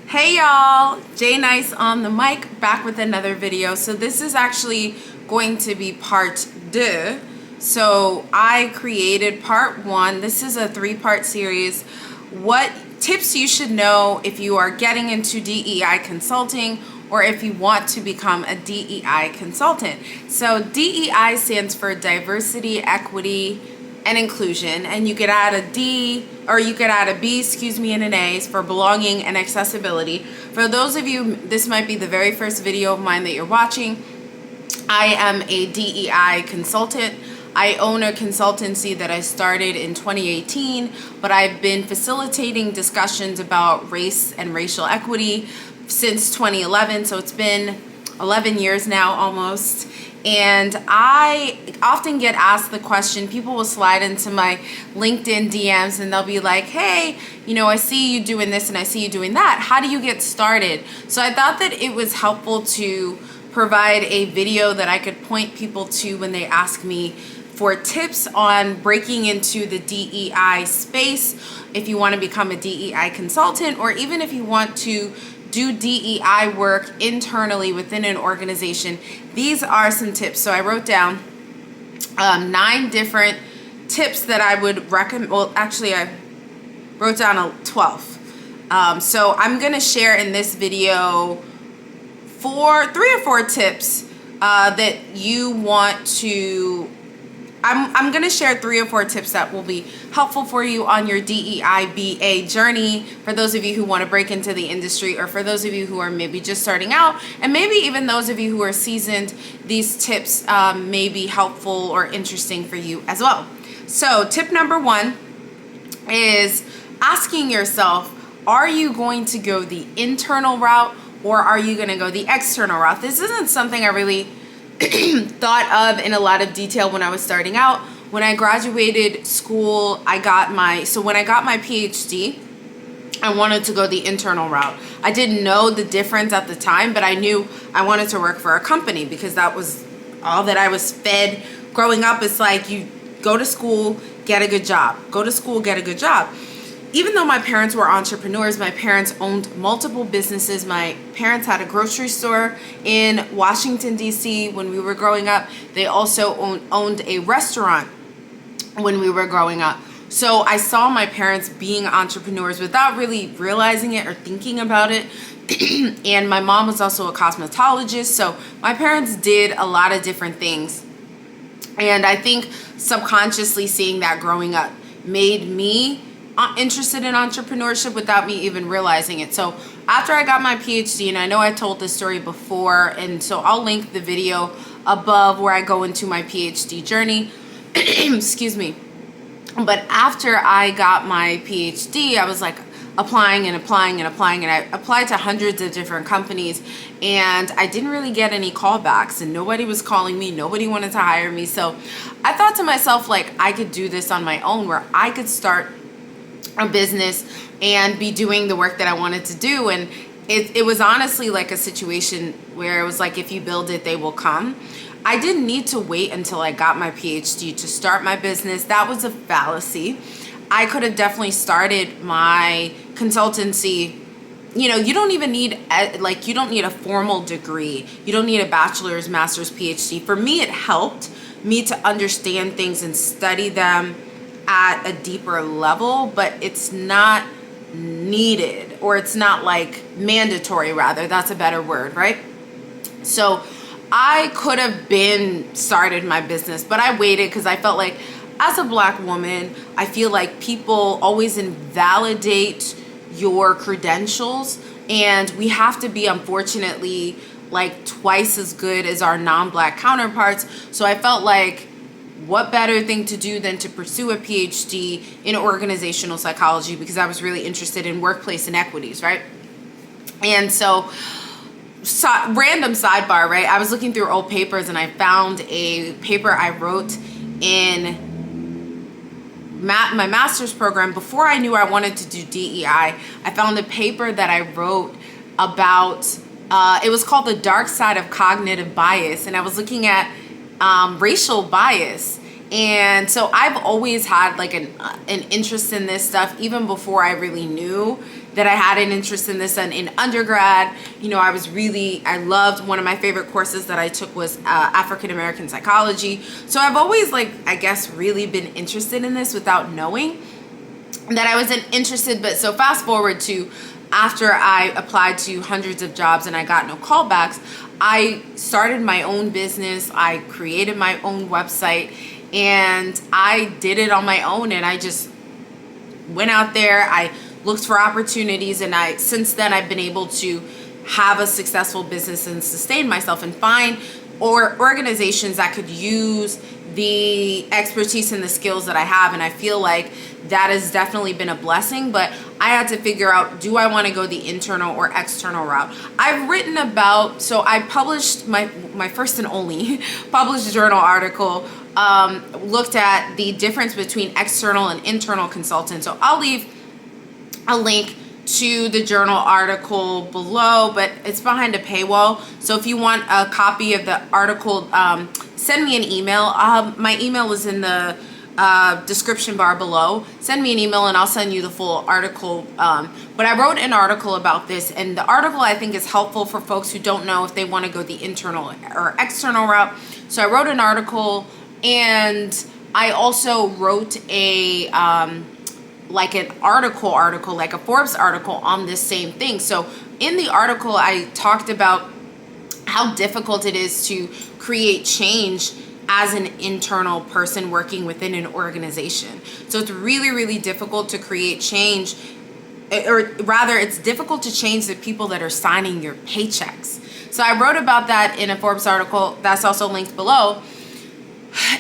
Hey y'all, Jay Nice on the mic, back with another video. So this is actually going to be part 2. So I created part 1. This is a 3-part series. What tips you should know if you are getting into DEI consulting or if you want to become a DEI consultant. So DEI stands for diversity, equity, and inclusion, and you could add a D, or you could add a B, and an A for belonging and accessibility. For those of you, this might be the very first video of mine that you're watching. I am a DEI consultant. I own a consultancy that I started in 2018, but I've been facilitating discussions about race and racial equity since 2011, so it's been 11 years now almost. And I often get asked the question, people will slide into my LinkedIn DMs and they'll be like, hey, I see you doing this and I see you doing that. How do you get started? So I thought that it was helpful to provide a video that I could point people to when they ask me for tips on breaking into the DEI space, if you want to become a DEI consultant, or even if you want to do DEI work internally within an organization. These are some tips. So I wrote down 9 different tips that I would recommend. Well, actually, I wrote down 12. So I'm going to share in this video 3 or 4 tips that you want to. I'm going to share 3 or 4 tips that will be helpful for you on your DEI BA journey, for those of you who want to break into the industry, or for those of you who are maybe just starting out, and maybe even those of you who are seasoned. These tips may be helpful or interesting for you as well. So tip number 1 is asking yourself, are you going to go the internal route or are you going to go the external route? This isn't something I really thought of in a lot of detail when I was starting out. When I graduated school, when I got my PhD, I wanted to go the internal route. I didn't know the difference at the time, but I knew I wanted to work for a company because that was all that I was fed growing up. It's like, you go to school, get a good job. Go to school, get a good job. Even though my parents were entrepreneurs, my parents owned multiple businesses. My parents had a grocery store in Washington, D.C. when we were growing up. They also owned a restaurant when we were growing up. So I saw my parents being entrepreneurs without really realizing it or thinking about it. And my mom was also a cosmetologist. So my parents did a lot of different things. And I think subconsciously seeing that growing up made me interested in entrepreneurship without me even realizing it. So after I got my PhD, and I know I told this story before, and so I'll link the video above where I go into my PhD journey. Excuse me. But after I got my PhD, I was like applying, and I applied to hundreds of different companies, and I didn't really get any callbacks, and nobody was calling me, nobody wanted to hire me. So I thought to myself, like, I could do this on my own, where I could start a business and be doing the work that I wanted to do. And it was honestly like a situation where it was like, if you build it, they will come. I didn't need to wait until I got my PhD to start my business. That was a fallacy. I could have definitely started my consultancy. You don't even need you don't need a formal degree. You don't need a bachelor's, master's, PhD. For me, it helped me to understand things and study them at a deeper level, but it's not needed, or it's not like mandatory, rather. That's a better word, right? So I could have started my business, but I waited because I felt like, as a Black woman, I feel like people always invalidate your credentials, and we have to be, unfortunately, like twice as good as our non-Black counterparts. So I felt like, what better thing to do than to pursue a PhD in organizational psychology, because I was really interested in workplace inequities, right? And so random sidebar, right? I was looking through old papers and I found a paper I wrote in my master's program before I knew I wanted to do DEI. I found a paper that I wrote about, it was called The Dark Side of Cognitive Bias, and I was looking at racial bias. And so I've always had like an interest in this stuff, even before I really knew that I had an interest in this. And in undergrad, you know, I loved, one of my favorite courses that I took was African American psychology. So I've always, like, I guess, really been interested in this without knowing that I wasn't interested. But so fast forward to after I applied to hundreds of jobs and I got no callbacks, I started my own business. I created my own website and I did it on my own, and I just went out there. I looked for opportunities, and since then I've been able to have a successful business and sustain myself and find organizations that could use the expertise and the skills that I have. And I feel like that has definitely been a blessing, but I had to figure out, do I want to go the internal or external route? I've written about, so I published my first and only published journal article, looked at the difference between external and internal consultants. So I'll leave a link to the journal article below, but it's behind a paywall. So if you want a copy of the article, send me an email. My email is in the description bar below. Send me an email and I'll send you the full article. But I wrote an article about this, and the article I think is helpful for folks who don't know if they want to go the internal or external route. So I wrote an article, and I also wrote a like an article, like a Forbes article on this same thing. So in the article, I talked about how difficult it is to create change as an internal person working within an organization. So it's really, really difficult to create change, or rather it's difficult to change the people that are signing your paychecks. So I wrote about that in a Forbes article that's also linked below.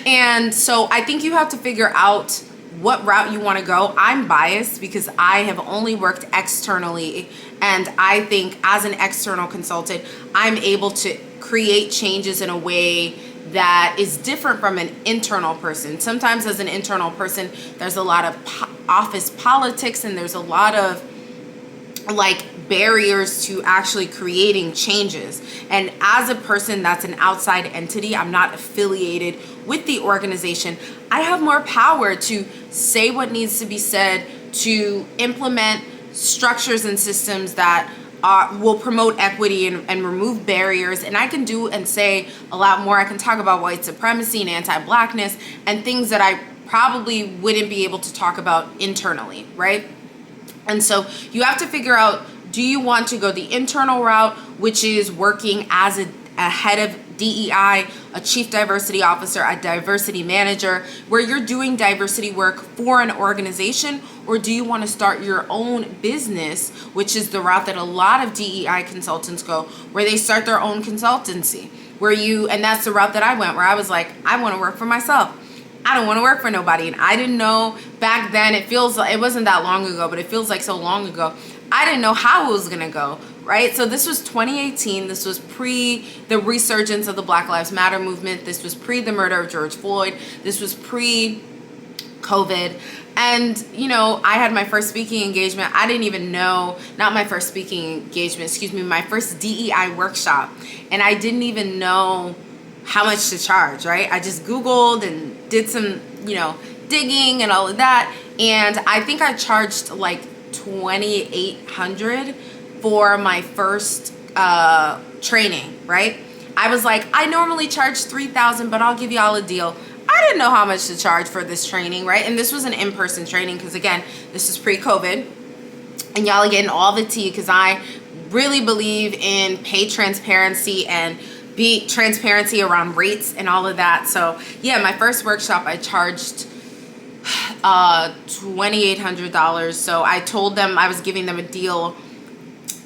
And so I think you have to figure out what route you want to go. I'm biased because I have only worked externally, and I think as an external consultant, I'm able to create changes in a way that is different from an internal person. Sometimes as an internal person, there's a lot of office politics, and there's a lot of like barriers to actually creating changes. And as a person that's an outside entity, I'm not affiliated with the organization, I have more power to say what needs to be said, to implement structures and systems that will promote equity and remove barriers. And I can do and say a lot more. I can talk about white supremacy and anti-blackness and things that I probably wouldn't be able to talk about internally, right? And so you have to figure out, do you want to go the internal route, which is working as a head of DEI, a chief diversity officer, a diversity manager, where you're doing diversity work for an organization? Or do you want to start your own business, which is the route that a lot of DEI consultants go, where they start their own consultancy, and that's the route that I went, where I was like, I want to work for myself. I don't want to work for nobody. And I didn't know back then, it wasn't that long ago, but it feels like so long ago. I didn't know how it was going to go, right? So this was 2018. This was pre the resurgence of the Black Lives Matter movement. This was pre the murder of George Floyd. This was pre COVID. And, you know, I had my first speaking engagement. I didn't even know, not my first speaking engagement, my first DEI workshop. And I didn't even know how much to charge, right? I just Googled and did some, digging and all of that. And I think I charged like $2,800 for my first training, right? I was like, I normally charge $3,000, but I'll give y'all a deal. I didn't know how much to charge for this training, right? And this was an in-person training because, again, this is pre-COVID. And y'all are getting all the tea because I really believe in pay transparency and be transparency around rates and all of that. So, yeah, my first workshop, I charged $2,800. So I told them I was giving them a deal.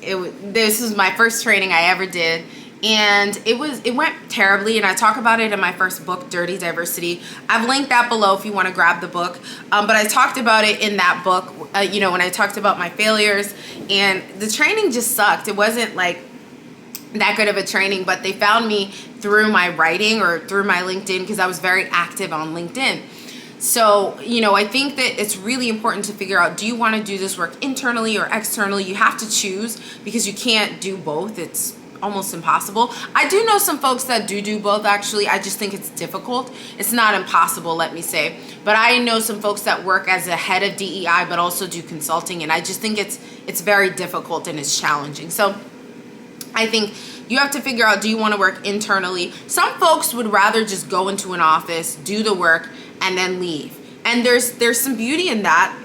This was my first training I ever did. And it went terribly, and I talk about it in my first book, Dirty Diversity. I've linked that below if you want to grab the book. But I talked about it in that book, when I talked about my failures, and the training just sucked. It wasn't like that good of a training, but they found me through my writing or through my LinkedIn because I was very active on LinkedIn. So, I think that it's really important to figure out, do you want to do this work internally or externally? You have to choose because you can't do both. It's almost impossible. I do know some folks that do both, actually. I just think it's difficult. It's not impossible, let me say. But I know some folks that work as a head of DEI but also do consulting, and I just think it's very difficult and it's challenging. So I think you have to figure out, do you want to work internally? Some folks would rather just go into an office, do the work, and then leave. And there's some beauty in that.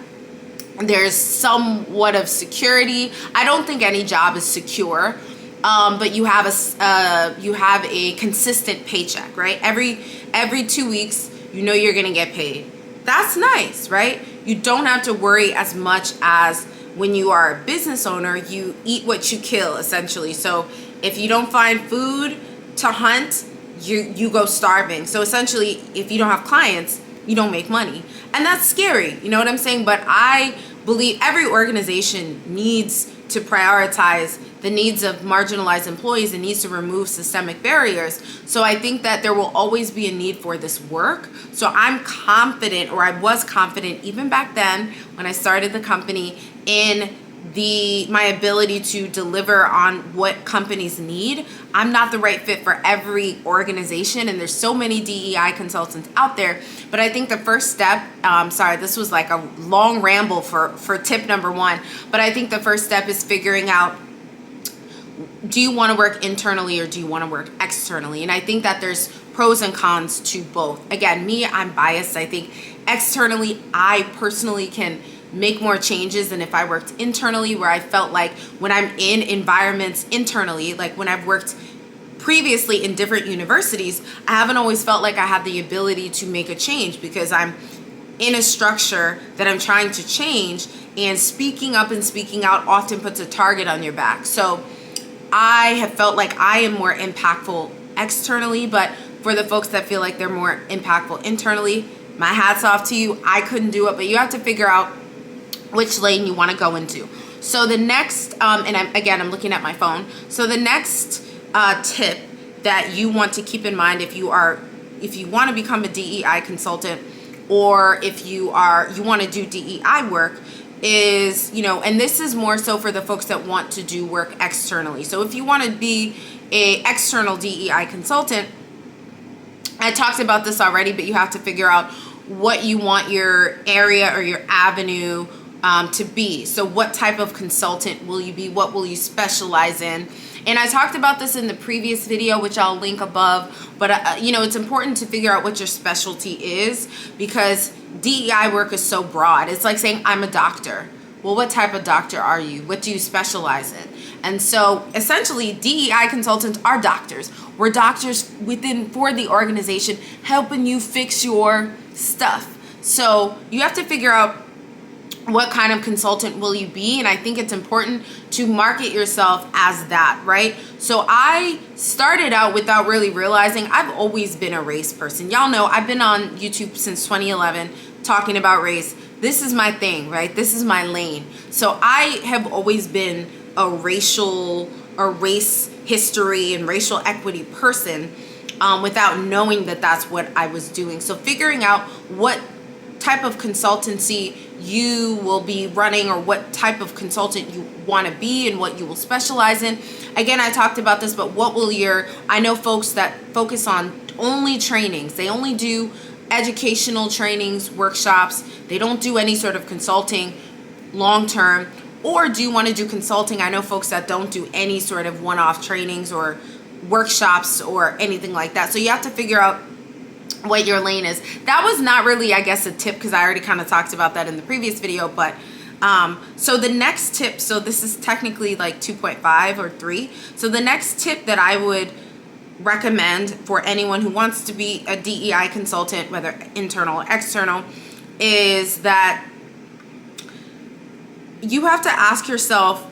There's somewhat of security. I don't think any job is secure, but you have a consistent paycheck, right? Every 2 weeks, you know you're gonna get paid. That's nice, right? You don't have to worry as much as when you are a business owner. You eat what you kill, essentially. So if you don't find food to hunt, you go starving. So essentially, if you don't have clients, you don't make money. And that's scary, you know what I'm saying? But I believe every organization needs to prioritize the needs of marginalized employees and needs to remove systemic barriers. So I think that there will always be a need for this work. So I'm confident, or I was confident even back then when I started the company, in my ability to deliver on what companies need. I'm not the right fit for every organization, and there's so many DEI consultants out there. But I think the first step, sorry, this was like a long ramble for tip number one, but I think the first step is figuring out, do you want to work internally or do you want to work externally? And I think that there's pros and cons to both. Again, me, I'm biased. I think externally, I personally can make more changes than if I worked internally, where I felt like when I'm in environments internally, like when I've worked previously in different universities, I haven't always felt like I have the ability to make a change because I'm in a structure that I'm trying to change, and speaking up and speaking out often puts a target on your back. So I have felt like I am more impactful externally, but for the folks that feel like they're more impactful internally, my hat's off to you. I couldn't do it, but you have to figure out which lane you want to go into. So the next, and I'm looking at my phone. So the next tip that you want to keep in mind if you want to become a DEI consultant, or if you want to do DEI work, is, and this is more so for the folks that want to do work externally. So if you want to be a external DEI consultant, I talked about this already, but you have to figure out what you want your area or your avenue to be. So what type of consultant will you be? What will you specialize in? And I talked about this in the previous video, which I'll link above, but it's important to figure out what your specialty is, because DEI work is so broad. It's like saying, I'm a doctor. Well, what type of doctor are you? What do you specialize in? And so essentially, DEI consultants are doctors. We're doctors for the organization, helping you fix your stuff. So you have to figure out what kind of consultant will you be, and I think it's important to market yourself as that, right? So I started out without really realizing I've always been a race person. Y'all know I've been on YouTube since 2011 talking about race. This is my thing, right? This is my lane. So I have always been a race history and racial equity person without knowing that that's what I was doing. So figuring out what type of consultancy you will be running, or what type of consultant you want to be and what you will specialize in. Again, I talked about this, but I know folks that focus on only trainings. They only do educational trainings, workshops. They don't do any sort of consulting long term. Or do you want to do consulting? I know folks that don't do any sort of one-off trainings or workshops or anything like that. So you have to figure out what your lane is. That was not really, I guess, a tip, because I already kind of talked about that in the previous video. But so the next tip, so this is technically like 2.5 or 3. So the next tip that I would recommend for anyone who wants to be a DEI consultant, whether internal or external, is that you have to ask yourself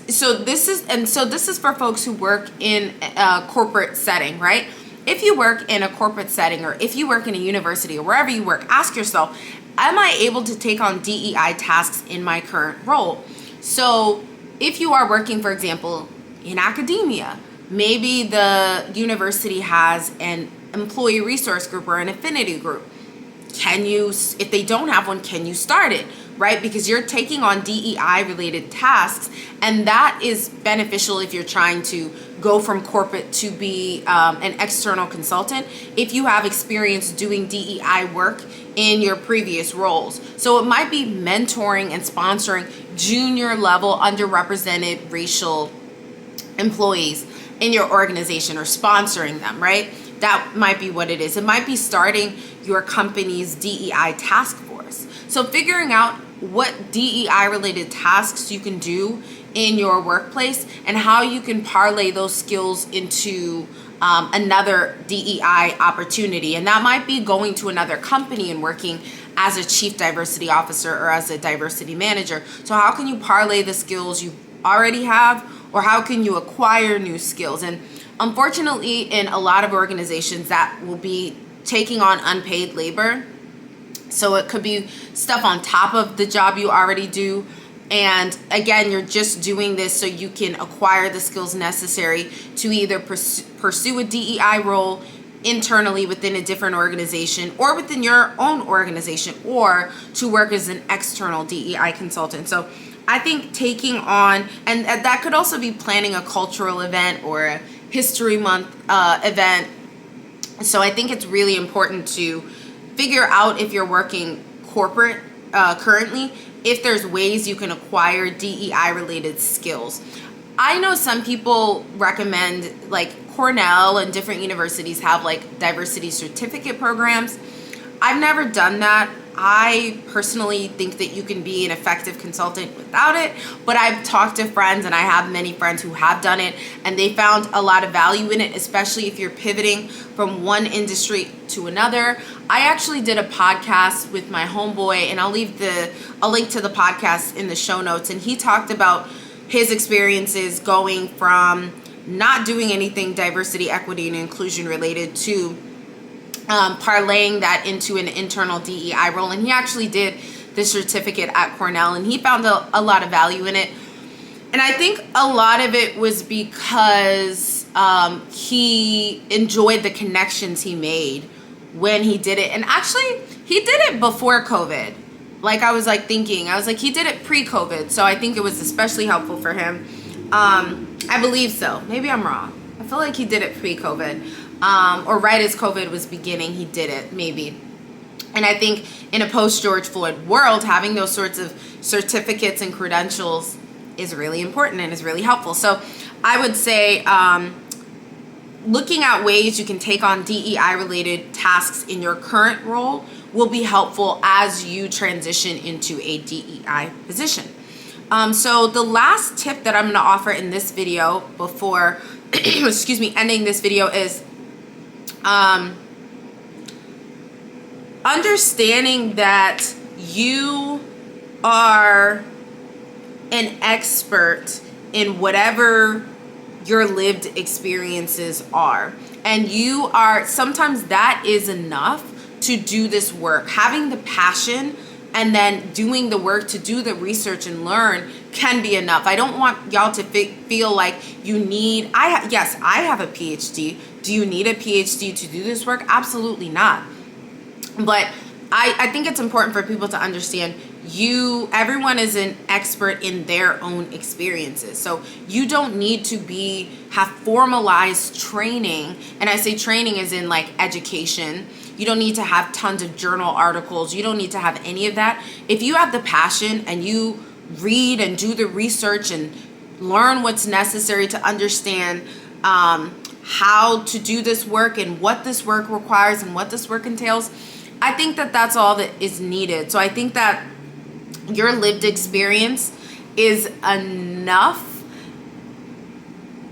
so this is for folks who work in a corporate setting, right? If you work in a corporate setting, or if you work in a university, or wherever you work, ask yourself, am I able to take on DEI tasks in my current role? So if you are working, for example, in academia, maybe the university has an employee resource group or an affinity group. If they don't have one, can you start it? right? Because you're taking on DEI related tasks, and that is beneficial if you're trying to go from corporate to be an external consultant, if you have experience doing DEI work in your previous roles. So it might be mentoring and sponsoring junior level underrepresented racial employees in your organization, or sponsoring them, right? That might be what it is. It might be starting your company's DEI task force. So figuring out what DEI related tasks you can do in your workplace and how you can parlay those skills into another DEI opportunity. And that might be going to another company and working as a chief diversity officer or as a diversity manager. So how can you parlay the skills you already have, or how can you acquire new skills? And unfortunately, in a lot of organizations, that will be taking on unpaid labor. So it could be stuff on top of the job you already do. And again, you're just doing this so you can acquire the skills necessary to either pursue a DEI role internally within a different organization or within your own organization, or to work as an external DEI consultant. So I think taking on, and that could also be planning a cultural event or a History Month event. So I think it's really important to figure out, if you're working corporate currently, if there's ways you can acquire DEI related skills. I know some people recommend, like Cornell and different universities have like diversity certificate programs. I've never done that. I personally think that you can be an effective consultant without it, but I've talked to friends, and I have many friends who have done it, and they found a lot of value in it, especially if you're pivoting from one industry to another. I actually did a podcast with my homeboy, and I'll link to the podcast in the show notes, and he talked about his experiences going from not doing anything diversity, equity, and inclusion related to parlaying that into an internal DEI role. And he actually did the certificate at Cornell, and he found a lot of value in it. And I think a lot of it was because he enjoyed the connections he made when he did it. And actually, he did it before COVID. Like, I was thinking, he did it pre-COVID. So I think it was especially helpful for him. I believe so. Maybe I'm wrong. I feel like he did it pre-COVID. Or right as COVID was beginning, he did it, maybe. And I think in a post-George Floyd world, having those sorts of certificates and credentials is really important and is really helpful. So I would say looking at ways you can take on DEI-related tasks in your current role will be helpful as you transition into a DEI position. So the last tip that I'm going to offer in this video before, ending this video is understanding that you are an expert in whatever your lived experiences are. And sometimes that is enough to do this work. Having the passion and then doing the work to do the research and learn can be enough. I don't want y'all to feel like you need, yes, I have a PhD. Do you need a PhD to do this work? Absolutely not. But I think it's important for people to understand everyone is an expert in their own experiences. So you don't need to have formalized training. And I say training as in like education. You don't need to have tons of journal articles. You don't need to have any of that. If you have the passion and you read and do the research and learn what's necessary to understand how to do this work and what this work requires and what this work entails, I think that that's all that is needed. So I think that your lived experience is enough.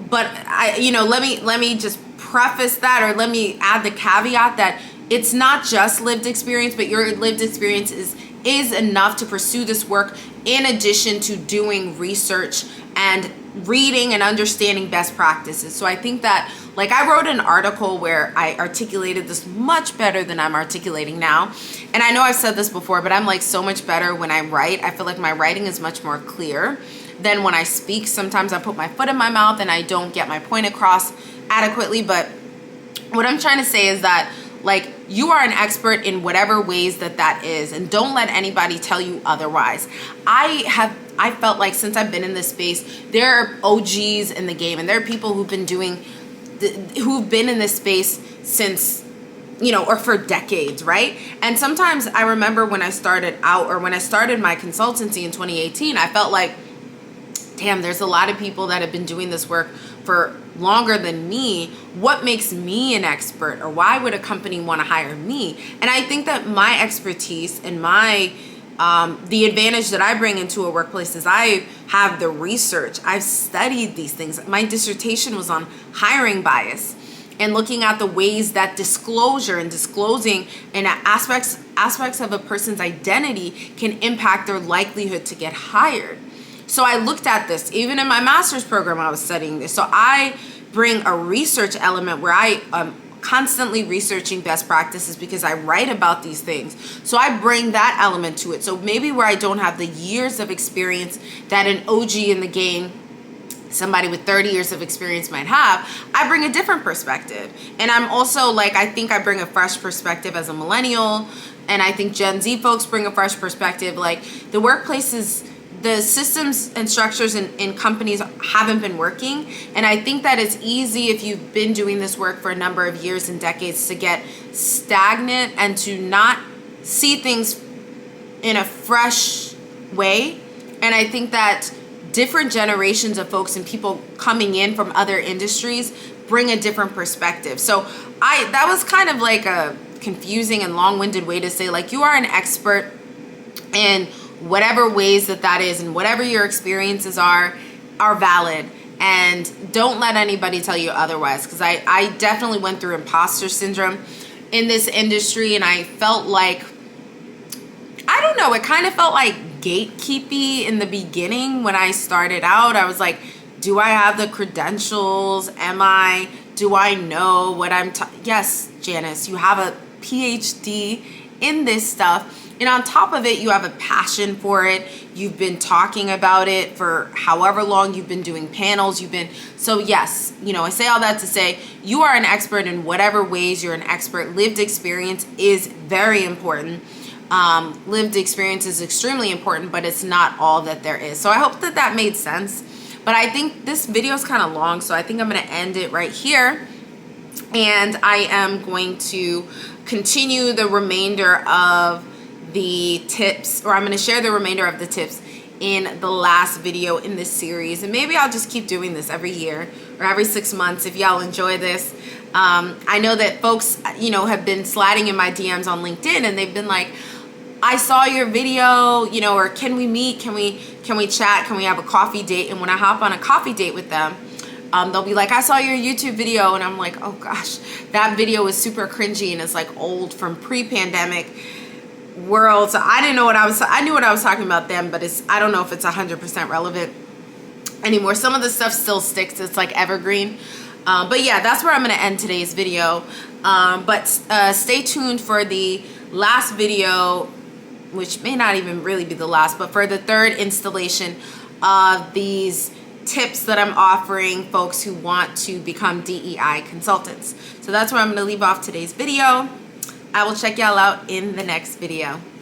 But let me just preface that, or let me add the caveat that it's not just lived experience, but your lived experience is enough to pursue this work in addition to doing research and reading and understanding best practices. So I think that, like, I wrote an article where I articulated this much better than I'm articulating now. And I know I've said this before, but I'm like so much better when I write. I feel like my writing is much more clear than when I speak. Sometimes I put my foot in my mouth and I don't get my point across adequately. But what I'm trying to say is that, Like, you are an expert in whatever ways that is, and don't let anybody tell you otherwise. I felt like since I've been in this space, there are OGs in the game, and there are people who've been in this space since, or for decades, right? And sometimes I remember when I started out, or when I started my consultancy in 2018, I felt like, damn, there's a lot of people that have been doing this work for longer than me. What makes me an expert, or why would a company want to hire me? And I think that my expertise and my the advantage that I bring into a workplace is I have the research. I've studied these things. My dissertation was on hiring bias and looking at the ways that disclosure and disclosing and aspects of a person's identity can impact their likelihood to get hired. So I looked at this. Even in my master's program, I was studying this. So I bring a research element where I am constantly researching best practices because I write about these things. So I bring that element to it. So maybe where I don't have the years of experience that an OG in the game, somebody with 30 years of experience might have, I bring a different perspective. And I'm also like, I think I bring a fresh perspective as a millennial. And I think Gen Z folks bring a fresh perspective. Like, the workplaces, the systems and structures in companies haven't been working. And I think that it's easy, if you've been doing this work for a number of years and decades, to get stagnant and to not see things in a fresh way. And I think that different generations of folks and people coming in from other industries bring a different perspective. So that was kind of like a confusing and long-winded way to say, like, you are an expert in whatever ways that is, and whatever your experiences are valid, and don't let anybody tell you otherwise. Because I definitely went through imposter syndrome in this industry, and I felt like, I don't know, it kind of felt like gatekeepy in the beginning. When I started out, I was like, do I have the credentials? Do I know what yes, Janice, you have a PhD in this stuff. And on top of it, you have a passion for it. You've been talking about it for however long. You've been doing panels. So yes, I say all that to say, you are an expert in whatever ways you're an expert. Lived experience is very important. Lived experience is extremely important, but it's not all that there is. So I hope that made sense. But I think this video is kind of long, so I think I'm going to end it right here. And I am going to continue the remainder of the tips, or I'm going to share the remainder of the tips in the last video in this series. And maybe I'll just keep doing this every year or every 6 months if y'all enjoy this. I know that folks, have been sliding in my DMs on LinkedIn, and they've been like, I saw your video, or can we meet? Can we chat? Can we have a coffee date? And when I hop on a coffee date with them, they'll be like, I saw your YouTube video. And I'm like, oh gosh, that video is super cringy, and it's like old from pre-pandemic world. So I knew what I was talking about then, but I don't know if it's 100% relevant anymore. Some of the stuff still sticks. It's like evergreen. But yeah, that's where I'm going to end today's video. But stay tuned for the last video, which may not even really be the last, but for the third installation of these tips that I'm offering folks who want to become DEI consultants. So that's where I'm going to leave off today's video. I will check y'all out in the next video.